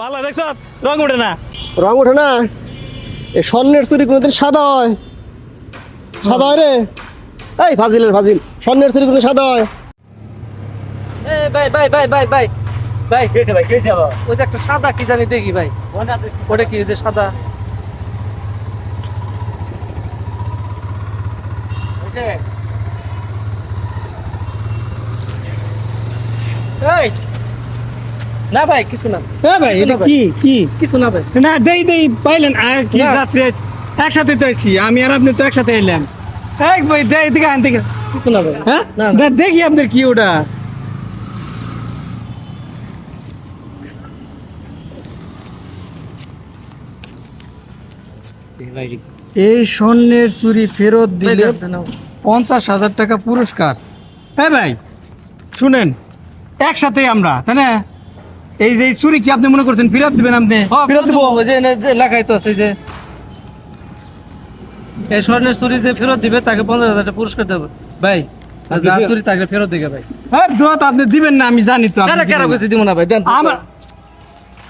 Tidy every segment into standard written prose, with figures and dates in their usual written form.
ভালো দেখছ রং ওঠে না। রং ওঠে না? এই স্বর্ণের চুরি কোনোদিন সাদা হয়? সাদা হয় রে? এই ফাজিল স্বর্ণের চুরি কোনো সাদা হয়? ভাই ভাই ভাই ভাই ভাই ভাই কি হয়েছে ভাই, কি হয়েছে আবার? ওই যে একটা সাদা কি জানি দেখি ভাই, ওটা কি যে সাদা? এই না ভাই কিছু না। হ্যাঁ ভাই, কিছু এটা না ভাই। কি কি কিছু না ভাই। না দেই পাইলেন কি না। যাত্রী আছে? একসাথে তো আছি আমি আর আপনি, তো একসাথে এলাম। এক ভাই দেই দিকে আন থেকে। কিছু না ভাই। হ্যাঁ না না, দেখি আপনাদের কি ওটা। এই স্বর্ণের চুরি ফেরত দিলে 50,000 টাকা পুরস্কার। হ্যাঁ ভাই শুনেন, একসাথে আমরা, তাই না? এই যে চুরি কি আপনি মনে করছেন ফেরত দিবেন? আপনি ফেরত দিব? ওই যে এনে যে লেখাই তো আছে যে এই স্বর্ণের চুরি যে ফেরত দিবে তাকে 50,000 টাকা পুরস্কার দেবে ভাই। আর যার চুরি তাকে ফেরত দিবে ভাই। হ্যাঁ যত আপনি দিবেন না আমি জানি তো, আপনি কারা কারা দিবেন না। কইছে দিব না ভাই, দেন তো।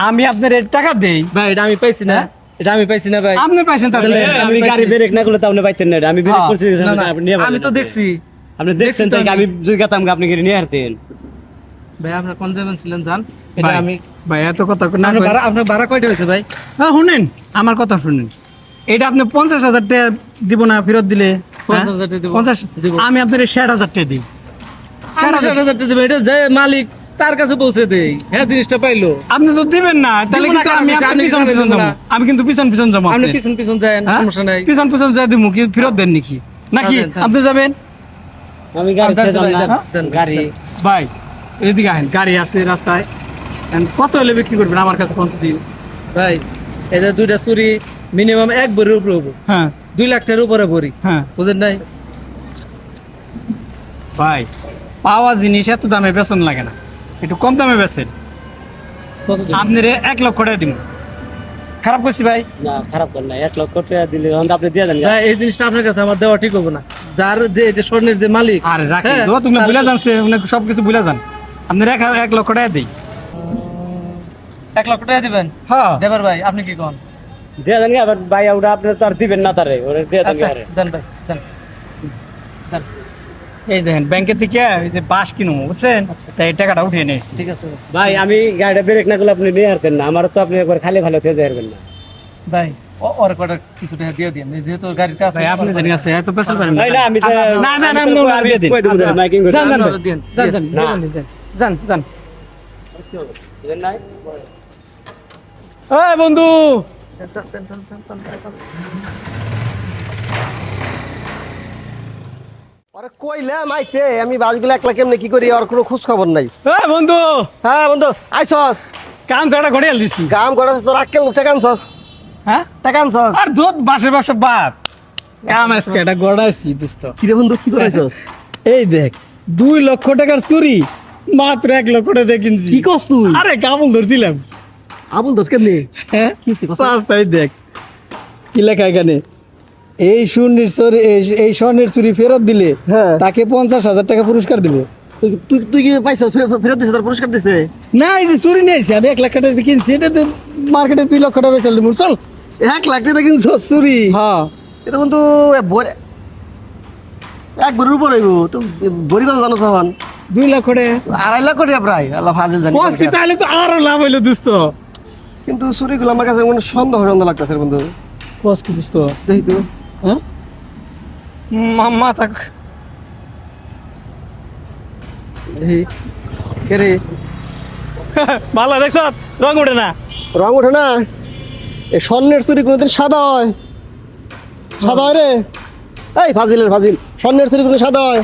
আমি আপনার এই টাকা দেই। ভাই এটা আমি পাইছি না, এটা আমি পাইছি না ভাই। আপনি পাইছেন তাহলে? আমি গাড়ি ব্রেক না করলে তো আপনি পাইতেন না। আমি ব্রেক হ্যাঁ। করছি, না না আপনি নিয়ে আমি তো পারলেন না। দেখছি আপনি দেখছেন দেখছি তো তাই আমি যদি গেতাম আপনি কি নিয়ে আসতেন? ভাই। আপনার কোন যাবেন ছিলেন জান? এটা ভাই, আমি ভাই এত কথা না আপনার কই। ভাড়া, আপনার ভাড়া কয়টা হয়েছে ভাই? হ্যাঁ শুনেন, আমার কথা শুনেন। এটা আপনি 50,000 টাকা দিব না ফেরত দিলে? 50,000 টাকা দিব। 50 দিব। আমি আপনার 60,000 টাকা দিই। আপনি 60,000 টাকা দিবেন, এটা যে মালিক তার কাছে পৌঁছে দেই, হ্যাঁ জিনিসটা পাইলো। আপনি তো দিবেন না, তাহলে দিব না, কিন্তু কারণ আমি হচ্ছে আপনার আপনি পিছন জানেন পিছন না। যাবো। আমি কিন্তু পিছন যাবো আপনি আপনার। পিছন পিছন যান, হ্যাঁ? সমস্যা নাই। পিছন যাই দিব কি ফেরত দেন নাকি? নাকি দেন। আপনি যাবেন? আমি গাড়ি দেন, ছেড়ে দেন, না। দেন, গাড়ি ভাই এদিকে আহেন, গাড়ি আছে রাস্তায়। And কত হলে বিক্রি করবেন আমার কাছে পৌঁছে দিয়ে? ভাই এটা দুইটা চুরি মিনিমাম 1 ভরির উপরে হবো, হ্যাঁ 2 লাখ টাকার উপরে ভরি, হ্যাঁ বুঝেন নাই? ভাই পাওয়া জিনিস এত দামে বেচন লাগে না, একটু কম দামে বেচেন। কত দিন? আপনার 1 লক্ষ টাকা দিব। খারাপ করছি ভাই? না, খারাপ কর না। 1 লক্ষ টাকা দিলে হয়তো আপনি দিয়ে দেন। ভাই এই জিনিসটা আপনার কাছে আমার দেওয়া ঠিক হবে না। যার যে এটা স্বর্ণের যে মালিক, আর রাখেন হ্যাঁ, তুমি তার- বুঝা জানছে, সবকিছু বুঝা যান। আপনার 1 লক্ষ টাকা দিই। 1 লক্ষ টাকা দিবেন? হ্যাঁ দেবার ভাই আপনি কি কোন? দিয়ে দেন আবার ভাই, ওটা আপনি তো আর দিবেন না তারে, ওরে দিয়ে দেন আচ্ছা আরে। দেন ভাই, দেন দেন। এই দেখেন ব্যাংকে থেকে এই যে বাস কিনো বুঝছেন, তাই এই টাকাটা উঠিয়ে নিয়েছি। ঠিক আছে ভাই। ভাই আমি গাড়িটা ব্রেক না করলে আপনি নিয়ে আসতেন না। আমার তো আপনি একবার খালি ভালো থেকে যাবেন না। ভাই ওর কটা কিছু টাকা দিয়ে দিন, যেহেতু গাড়িতে আছে। ভাই আপনি জানি আছে এত পেছাল পারেন না। ভাই না, আমি তো- না না না, আমি তো- আমি দিয়ে দিন। কই দেবো না, মাইকিং করে। যান যান আপনারা ভাই, দিন, যান দিন। যান যান যান। দেন নাই? এই বন্ধু, আরে কইলাম আইতে, আমি বাসগুলো একলা কেমনে কি করি, আর কোনো খোঁজ খবর নাই। এই বন্ধু, হ্যাঁ বন্ধু আইসস? কাম তো একটা ঘড়িয়াল দিছি। কাম করাস তোর আক্কেল টাকা আনছস? হ্যাঁ টাকা আনছস? আর দুধ বাসের ব্যবসা বাদ, কাম আজকে এটা গড়াইছি দোস্ত। কিরে বন্ধু কি করাইছস? এই দেখ 2 লক্ষ টাকার চুরি মাত্র 1 লক্ষ টাকা দিয়ে কিনছি। কি কস তুই? আরে কামল ধরছিলাম। আবুল দোষ কেমনি? হ্যাঁ কি হইছে কস? রাস্তায় দেখ কি লেখা এখানে, এই স্বর্ণের চুরি ফেরত দিলে হ্যাঁ। তাকে 50,000 টাকা পুরস্কার দিব। তুই কি পাইছস? ফেরত দিছে, তোর পুরস্কার দিছে? না এই যে চুরি নিয়েছি আমি 1 লাখ টাকা দিয়ে কিনছি, এটা তো মার্কেটে 2 লক্ষ টাকা বেচাল দিব। চল। 1 লাখ টাকা কিনছস চুরি? হ্যাঁ এটা বন্ধু এক ভরির উপর হইব তো। ভরি কত জানো তখন? 2 লক্ষ টাকা 2.5 লাখ টাকা প্রায়। আল্লাহ ফাজিল জানি বস কি, কোনকার। তাহলে তো আরো লাভ হইলো দোস্ত। কিন্তু চুরিগুলো আমার কাছে মানে সন্দেহ লাগতেছে বন্ধু। বস কি দোস্ত? দেখি তো। হ্যাঁ মাথা দেখি কে রে? ভালো দেখছ রং ওঠে না। রং ওঠে না? এই স্বর্ণের চুরি কোনোদিন সাদা হয়? সাদা হয় রে? এই ফাজিল স্বর্ণের চুরি কোনো সাদা হয়?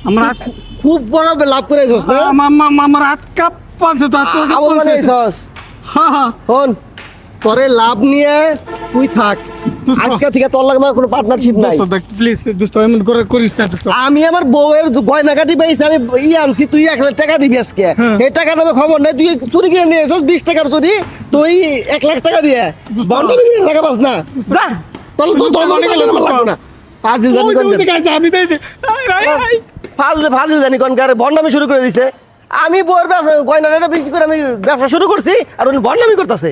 আমার হাত, খুব বড় লাভ করে আইছস না? আমার হাত কাঁপছে তো, হাত তো আমল মানে কাঁপছে। আইছস। হ্যাঁ হ্যাঁ হন পরে লাভ নিয়ে তুই থাক। দোস্ত। আজকে থেকে তোর লাগে আমার কোনো পার্টনারশিপ নাই। দোস্ত দেখ প্লিজ দোস্ত, এমন করে করিস না দোস্ত। আমি আমার বউয়ের গয়নাকাটি পাইছি, আমি আনছি, তুই 1 লাখ টাকা দিবি আজকে। হ্যাঁ। এই টাকা নামে খবর নাই, তুই চুরি কিনে নিয়ে এসছ 20 টাকার চুরি, তুই 1 লাখ টাকা দিয়ে বন্ধ বিক্রি টাকা পাস না। যা তোর তো তোর মনে গেল লাগবে না। ফাজিল জানি ওই যে, কোন ওই যে গাছ, আমি তো এই যে, আই, আই, আই। ফাজিল জানি কোন কারে ভন্ডামি শুরু করে দিছে। আমি বউয়ের ব্যবসা গয়নাটা বিক্রি করে আমি ব্যবসা শুরু করছি আর উনি বন্নামি করতেছে